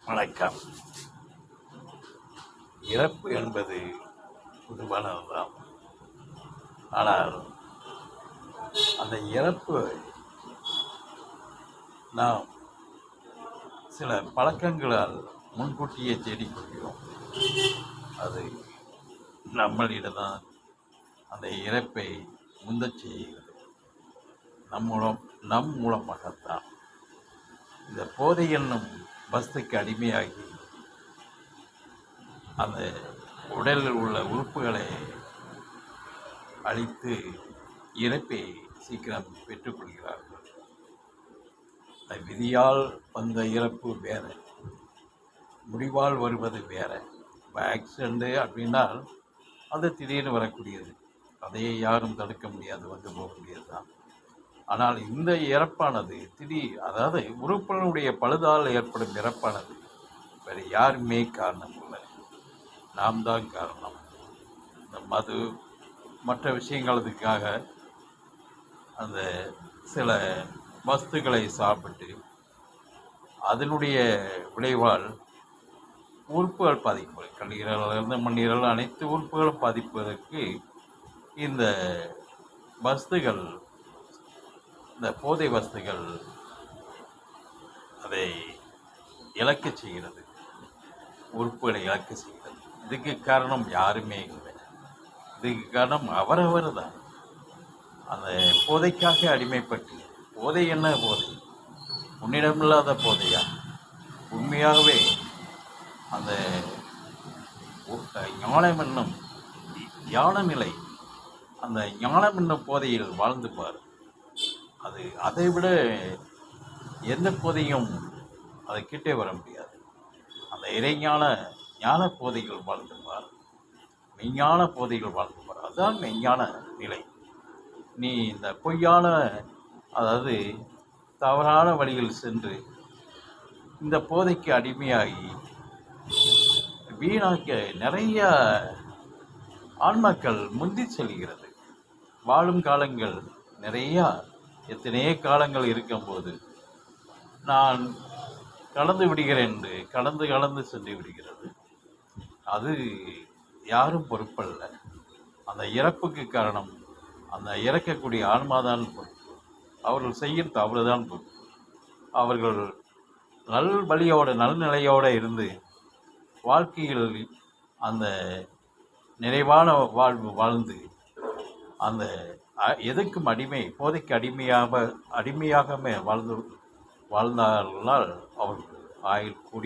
வணக்கம். இறப்பு என்பது பொதுவானதுதான். ஆனால் அந்த இறப்பு நாம் சில பழக்கங்களால் முன்கூட்டியே தேடிக்கொள்கிறோம். அது நம்மளிடம்தான் அந்த இறப்பை முந்தச் செய்கிறது. நம் மூலமாகத்தான் இந்த போதை என்னும் வஸ்துக்கு அடிமையாகி அந்த உடலில் உள்ள உறுப்புகளை அழித்து இறப்பை சீக்கிரம் பெற்றுக்கொள்கிறார்கள். இந்த விதியால் வந்த இறப்பு வேற, முடிவால் வருவது வேற. இப்போ ஆக்சிடெண்ட்டு அப்படின்னால் அது திடீர்னு வரக்கூடியது, அதையே யாரும் தடுக்க முடியாது, வந்து போக முடியாது தான். ஆனால் இந்த இறப்பானது அதாவது உறுப்பினுடைய பழுதால் ஏற்படும் இறப்பானது வேறு யாருமே காரணம் இல்லை, நாம் தான் காரணம். இந்த மது மற்ற விஷயங்களுக்காக அந்த சில வஸ்துக்களை சாப்பிட்டு அதனுடைய விளைவால் உறுப்புகள் பாதிப்பு, கல்லீரலிருந்து மண்ணீரல் அனைத்து உறுப்புகளும் பாதிப்பதற்கு இந்த வஸ்துகள், இந்த போதை வஸ்துகள் அதை இழக்க செய்கிறது, உறுப்புகளை இழக்க செய்கிறது. இதுக்கு காரணம் யாருமே இல்லை, இதுக்கு காரணம் அவரவர் தான். அந்த போதைக்காக அடிமைப்பட்டு, போதை என்ன போதை, உன்னிடமில்லாத போதையா? உண்மையாகவே அந்த ஞானம் என்னும் ஞான நிலை, அந்த ஞானம் என்னும் போதையில் வாழ்ந்து பார். அது அதை விட எந்த போதையும் அதை கிட்டே வர முடியாது. அந்த ஞான போதைகள் வாழ்ந்து பார், மெய்ஞான போதைகள் வாழ்ந்து பார். அதுதான் மெய்ஞான நிலை. நீ இந்த பொய்யான, அதாவது தவறான வழியில் சென்று இந்த போதைக்கு அடிமையாகி வீணாக்க நிறைய ஆன்மாக்கள் முந்தி செல்கிறது. வாழும் காலங்கள் நிறையா, எத்தனையோ காலங்கள் இருக்கும்போது நான் கலந்து விடுகிறேன் என்று கலந்து சென்று விடுகிறது. அது யாரும் பொறுப்பல்ல. அந்த இறப்புக்கு காரணம் அந்த இறக்கக்கூடிய ஆன்மாதான் பொறுப்பு. அவர்கள் செய்யும் தவறுதான் பொறுப்பு. அவர்கள் நல்நிலையோடு இருந்து வாழ்க்கையில் அந்த நிறைவான வாழ்வு வாழ்ந்து அந்த எதுக்கும் போதைக்கு அடிமையாக வாழ்ந்தார்களால் அவர்கள் ஆயுள் கூடி